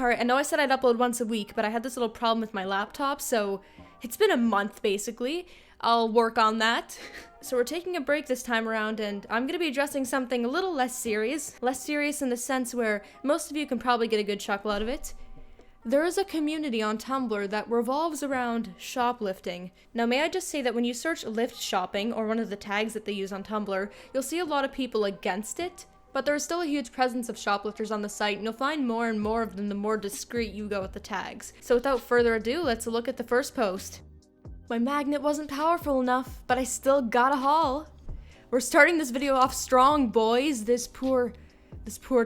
Alright, I know I said I'd upload once a week, but I had this little problem with my laptop, so it's been a month basically. I'll work on that. So we're taking a break this time around, and I'm gonna be addressing something a little less serious. Less serious in the sense where most of you can probably get a good chuckle out of it. There is a community on Tumblr that revolves around shoplifting. Now, may I just say that when you search lift shopping, or one of the tags that they use on Tumblr, you'll see a lot of people against it, but there is still a huge presence of shoplifters on the site, and you'll find more and more of them the more discreet you go with the tags. So without further ado, let's look at the first post. My magnet wasn't powerful enough, but I still got a haul. We're starting this video off strong, boys. This poor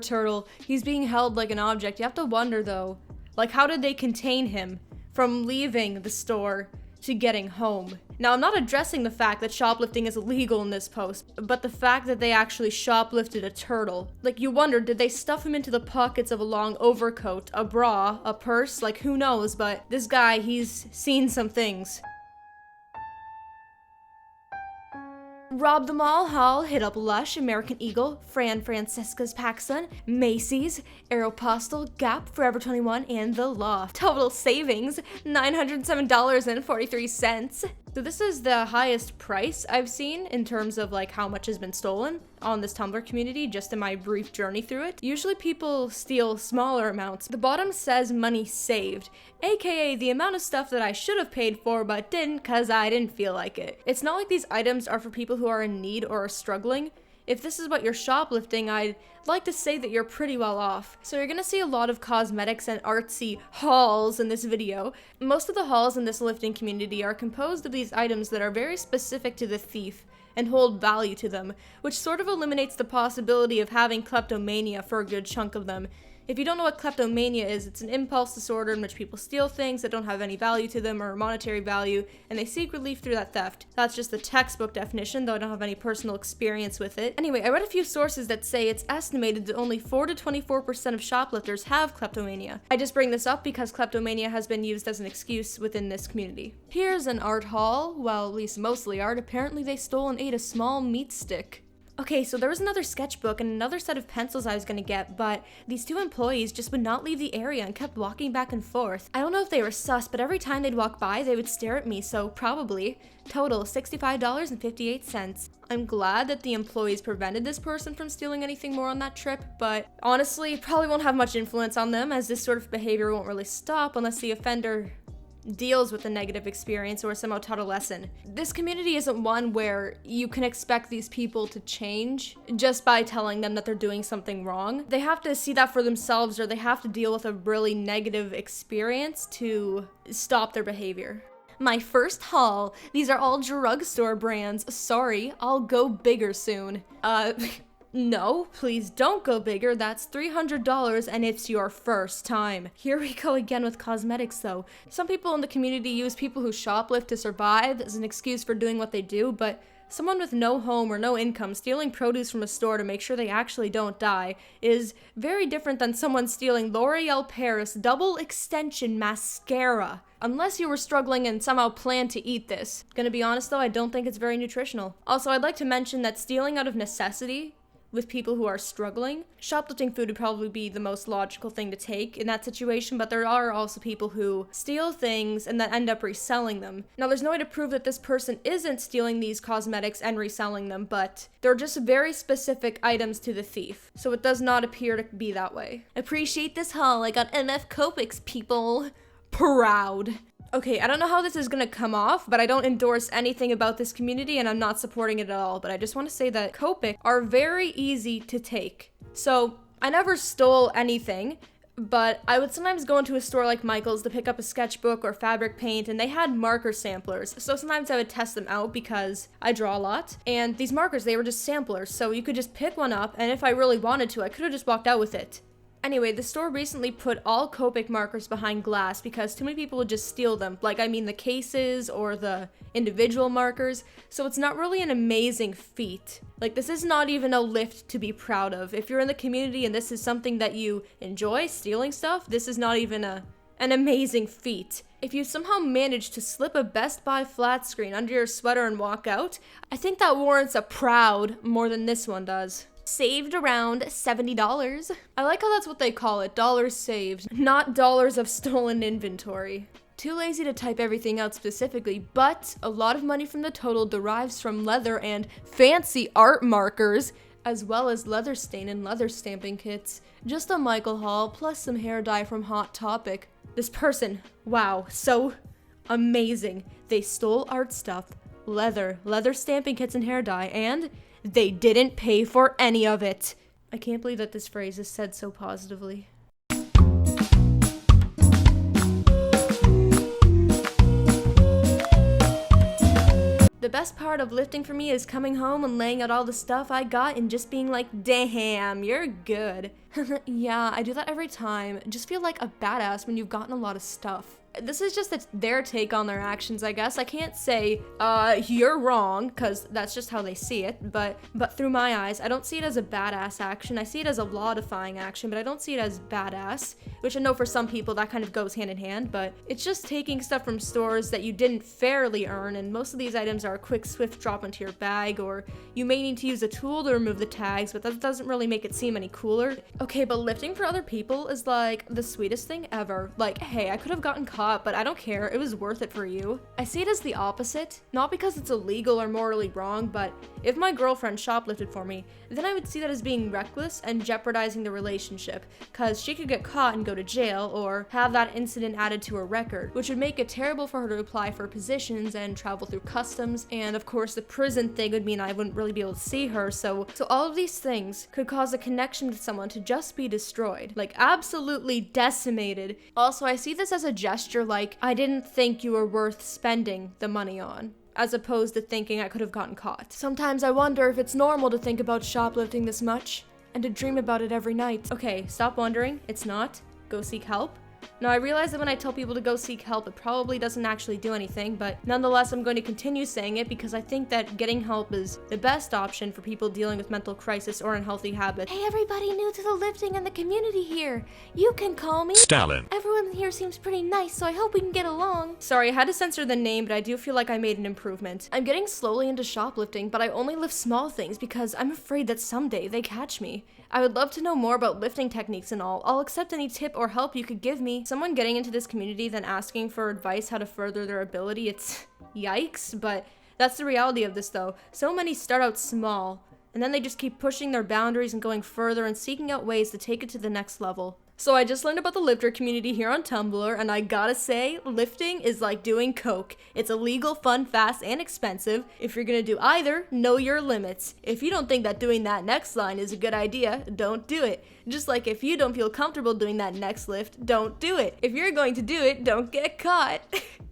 turtle, he's being held like an object. You have to wonder though, like, how did they contain him from leaving the store to getting home? Now, I'm not addressing the fact that shoplifting is illegal in this post, but the fact that they actually shoplifted a turtle. Like, you wonder, did they stuff him into the pockets of a long overcoat, a bra, a purse? Like, who knows, but this guy, he's seen some things. Rob the Mall Haul hit up Lush, American Eagle, Fran Francesca's PacSun, Macy's, Aeropostale, Gap, Forever 21, and The Loft. Total savings, $907.43. So this is the highest price I've seen in terms of like how much has been stolen on this Tumblr community just in my brief journey through it. Usually people steal smaller amounts. The bottom says money saved, aka the amount of stuff that I should have paid for but didn't cause I didn't feel like it. It's not like these items are for people who are in need or are struggling. If this is what you're shoplifting, I'd like to say that you're pretty well off. So you're gonna see a lot of cosmetics and artsy hauls in this video. Most of the hauls in this lifting community are composed of these items that are very specific to the thief and hold value to them, which sort of eliminates the possibility of having kleptomania for a good chunk of them. If you don't know what kleptomania is, it's an impulse disorder in which people steal things that don't have any value to them or monetary value, and they seek relief through that theft. That's just the textbook definition, though I don't have any personal experience with it. Anyway, I read a few sources that say it's estimated that only 4 to 24% of shoplifters have kleptomania. I just bring this up because kleptomania has been used as an excuse within this community. Here's an art haul, well, at least mostly art. Apparently they stole and ate a small meat stick. Okay, so there was another sketchbook and another set of pencils I was gonna get, but these two employees just would not leave the area and kept walking back and forth. I don't know if they were sus, but every time they'd walk by, they would stare at me, so probably. Total, $65.58. I'm glad that the employees prevented this person from stealing anything more on that trip, but honestly, probably won't have much influence on them, as this sort of behavior won't really stop unless the offender deals with a negative experience or somehow taught a lesson. This community isn't one where you can expect these people to change just by telling them that they're doing something wrong. They have to see that for themselves, or they have to deal with a really negative experience to stop their behavior. My first haul. These are all drugstore brands. Sorry, I'll go bigger soon. No, please don't go bigger. That's $300 and it's your first time. Here we go again with cosmetics though. Some people in the community use people who shoplift to survive as an excuse for doing what they do, but someone with no home or no income stealing produce from a store to make sure they actually don't die is very different than someone stealing L'Oreal Paris double extension mascara. Unless you were struggling and somehow planned to eat this. Gonna be honest though, I don't think it's very nutritional. Also, I'd like to mention that stealing out of necessity with people who are struggling, shoplifting food would probably be the most logical thing to take in that situation, but there are also people who steal things and then end up reselling them. Now, there's no way to prove that this person isn't stealing these cosmetics and reselling them, but they're just very specific items to the thief, so it does not appear to be that way. Appreciate this haul, I got MF Copics, people. Proud. Okay, I don't know how this is gonna come off, but I don't endorse anything about this community and I'm not supporting it at all, but I just want to say that Copic are very easy to take. So, I never stole anything, but I would sometimes go into a store like Michael's to pick up a sketchbook or fabric paint, and they had marker samplers, so sometimes I would test them out because I draw a lot, and these markers, they were just samplers, so you could just pick one up, and if I really wanted to, I could have just walked out with it. Anyway, the store recently put all Copic markers behind glass because too many people would just steal them. Like, I mean the cases or the individual markers. So it's not really an amazing feat. Like, this is not even a lift to be proud of. If you're in the community and this is something that you enjoy, stealing stuff, this is not even an amazing feat. If you somehow manage to slip a Best Buy flat screen under your sweater and walk out, I think that warrants a proud more than this one does. Saved around $70. I like how that's what they call it, dollars saved, not dollars of stolen inventory. Too lazy to type everything out specifically, but a lot of money from the total derives from leather and fancy art markers, as well as leather stain and leather stamping kits. Just a Michael haul, plus some hair dye from Hot Topic. This person, wow, so amazing. They stole art stuff, leather stamping kits and hair dye, and they didn't pay for any of it. I can't believe that this phrase is said so positively. The best part of lifting for me is coming home and laying out all the stuff I got and just being like, damn, you're good. Yeah, I do that every time. Just feel like a badass when you've gotten a lot of stuff. This is just their take on their actions, I guess. I can't say, you're wrong, because that's just how they see it, but through my eyes, I don't see it as a badass action. I see it as a law-defying action, but I don't see it as badass, which I know for some people that kind of goes hand in hand, but it's just taking stuff from stores that you didn't fairly earn, and most of these items are a quick, swift drop into your bag, or you may need to use a tool to remove the tags, but that doesn't really make it seem any cooler. Okay, but lifting for other people is like the sweetest thing ever. Like, hey, I could have gotten caught, but I don't care, it was worth it for you. I see it as the opposite, not because it's illegal or morally wrong, but if my girlfriend shoplifted for me, then I would see that as being reckless and jeopardizing the relationship, cause she could get caught and go to jail, or have that incident added to her record, which would make it terrible for her to apply for positions and travel through customs, and of course the prison thing would mean I wouldn't really be able to see her, so all of these things could cause a connection with someone to just be destroyed, like absolutely decimated. Also, I see this as a gesture like, I didn't think you were worth spending the money on, as opposed to thinking I could have gotten caught. Sometimes I wonder if it's normal to think about shoplifting this much, and to dream about it every night. Okay, stop wondering, it's not. Go seek help. Now, I realize that when I tell people to go seek help, it probably doesn't actually do anything, but nonetheless, I'm going to continue saying it because I think that getting help is the best option for people dealing with mental crisis or unhealthy habits. Hey, everybody new to the lifting and the community here. You can call me Stalin. Everyone here seems pretty nice, so I hope we can get along. Sorry, I had to censor the name, but I do feel like I made an improvement. I'm getting slowly into shoplifting, but I only lift small things because I'm afraid that someday they catch me. I would love to know more about lifting techniques and all. I'll accept any tip or help you could give me. Someone getting into this community then asking for advice how to further their ability, it's yikes, but that's the reality of this though. So many start out small, and then they just keep pushing their boundaries and going further and seeking out ways to take it to the next level. So I just learned about the lifter community here on Tumblr, and I gotta say, lifting is like doing coke. It's illegal, fun, fast, and expensive. If you're gonna do either, know your limits. If you don't think that doing that next line is a good idea, don't do it. Just like if you don't feel comfortable doing that next lift, don't do it. If you're going to do it, don't get caught.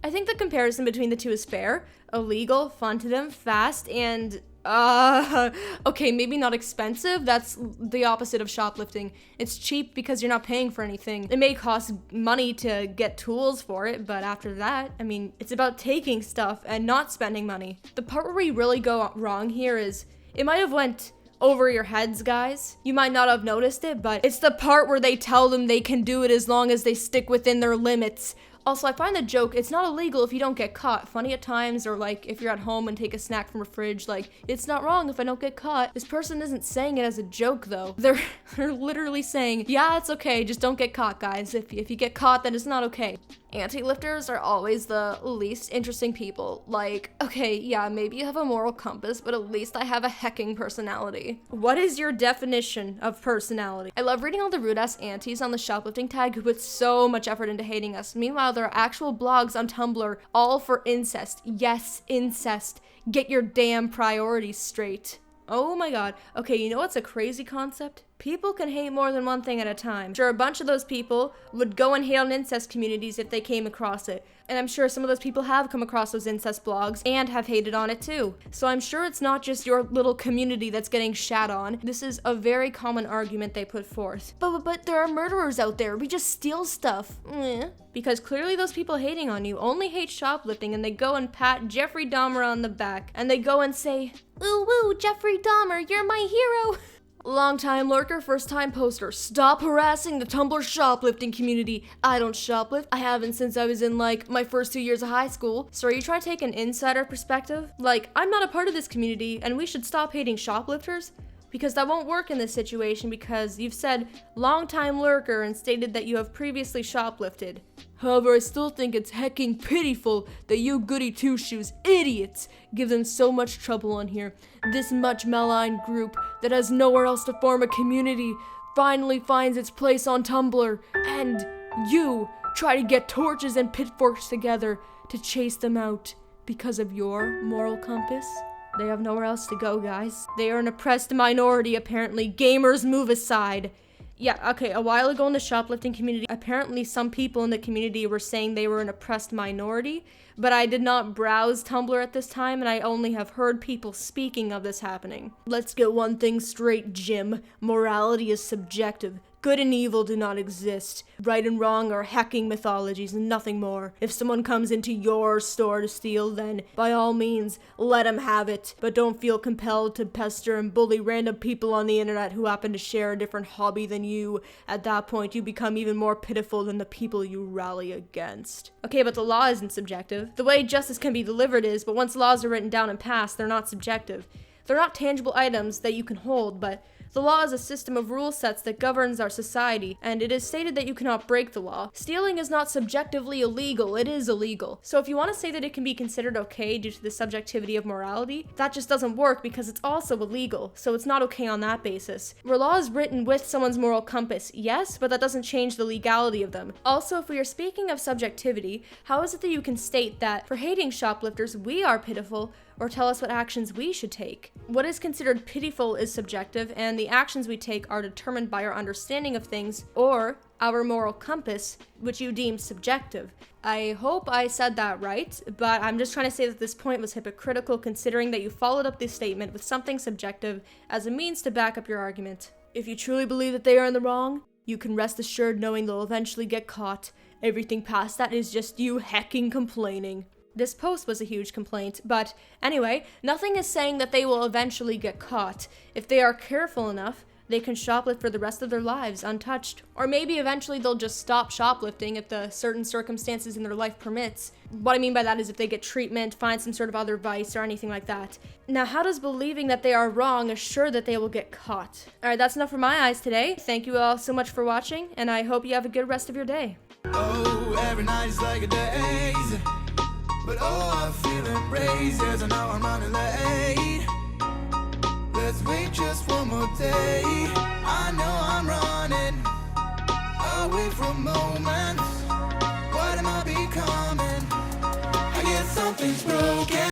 I think the comparison between the two is fair. Illegal, fun to them, fast, and okay, maybe not expensive. That's the opposite of shoplifting. It's cheap because you're not paying for anything. It may cost money to get tools for it, but after that, I mean, it's about taking stuff and not spending money. The part where we really go wrong here is, it might have went over your heads, guys. You might not have noticed it, but it's the part where they tell them they can do it as long as they stick within their limits. Also, I find the joke, it's not illegal if you don't get caught. Funny at times, or like if you're at home and take a snack from a fridge, like, it's not wrong if I don't get caught. This person isn't saying it as a joke though. They're literally saying, yeah, it's okay, just don't get caught, guys. If you get caught, then it's not okay. Anti-lifters are always the least interesting people. Like, okay, yeah, maybe you have a moral compass, but at least I have a hecking personality. What is your definition of personality? I love reading all the rude-ass aunties on the shoplifting tag who put so much effort into hating us. Meanwhile, there are actual blogs on Tumblr all for incest. Yes, incest. Get your damn priorities straight. Oh my god. Okay, you know what's a crazy concept? People can hate more than one thing at a time. Sure, a bunch of those people would go and hate on incest communities if they came across it. And I'm sure some of those people have come across those incest blogs and have hated on it too. So I'm sure it's not just your little community that's getting shat on. This is a very common argument they put forth. But there are murderers out there. We just steal stuff. Because clearly those people hating on you only hate shoplifting, and they go and pat Jeffrey Dahmer on the back. And they go and say, ooh woo, Jeffrey Dahmer, you're my hero. Long-time lurker, first-time poster. Stop harassing the Tumblr shoplifting community. I don't shoplift. I haven't since I was in, like, my first 2 years of high school. So are you trying to take an insider perspective? Like, I'm not a part of this community, and we should stop hating shoplifters? because that won't work in this situation because you've said long-time lurker and stated that you have previously shoplifted. However, I still think it's hecking pitiful that you goody two-shoes idiots give them so much trouble on here. This much maligned group that has nowhere else to form a community finally finds its place on Tumblr, and you try to get torches and pitchforks together to chase them out because of your moral compass. They have nowhere else to go, guys. They are an oppressed minority, apparently. Gamers, move aside. Yeah, okay, a while ago in the shoplifting community, apparently some people in the community were saying they were an oppressed minority, but I did not browse Tumblr at this time, and I only have heard people speaking of this happening. Let's get one thing straight, Jim. Morality is subjective. Good and evil do not exist. Right and wrong are hacking mythologies and nothing more. If someone comes into your store to steal, then by all means, let them have it. But don't feel compelled to pester and bully random people on the internet who happen to share a different hobby than you. At that point, you become even more pitiful than the people you rally against. Okay, but the law isn't subjective. The way justice can be delivered is, but once laws are written down and passed, they're not subjective. They're not tangible items that you can hold, but the law is a system of rule sets that governs our society, and it is stated that you cannot break the law. Stealing is not subjectively illegal, it is illegal. So if you want to say that it can be considered okay due to the subjectivity of morality, that just doesn't work because it's also illegal, so it's not okay on that basis. Were laws written with someone's moral compass? Yes, but that doesn't change the legality of them. Also, if we are speaking of subjectivity, how is it that you can state that for hating shoplifters we are pitiful, or tell us what actions we should take? What is considered pitiful is subjective, and the actions we take are determined by our understanding of things, or our moral compass, which you deem subjective. I hope I said that right, but I'm just trying to say that this point was hypocritical considering that you followed up this statement with something subjective as a means to back up your argument. If you truly believe that they are in the wrong, you can rest assured knowing they'll eventually get caught. Everything past that is just you hecking complaining. This post was a huge complaint, but anyway, nothing is saying that they will eventually get caught. If they are careful enough, they can shoplift for the rest of their lives untouched. Or maybe eventually they'll just stop shoplifting if the certain circumstances in their life permits. What I mean by that is if they get treatment, find some sort of other vice, or anything like that. Now, how does believing that they are wrong assure that they will get caught? Alright, that's enough for my eyes today. Thank you all so much for watching, and I hope you have a good rest of your day. Oh, every night is like a daze. But oh, I'm feeling crazy as I know I'm running late. Let's wait just one more day. I know I'm running away from moments. What am I becoming? I guess something's broken.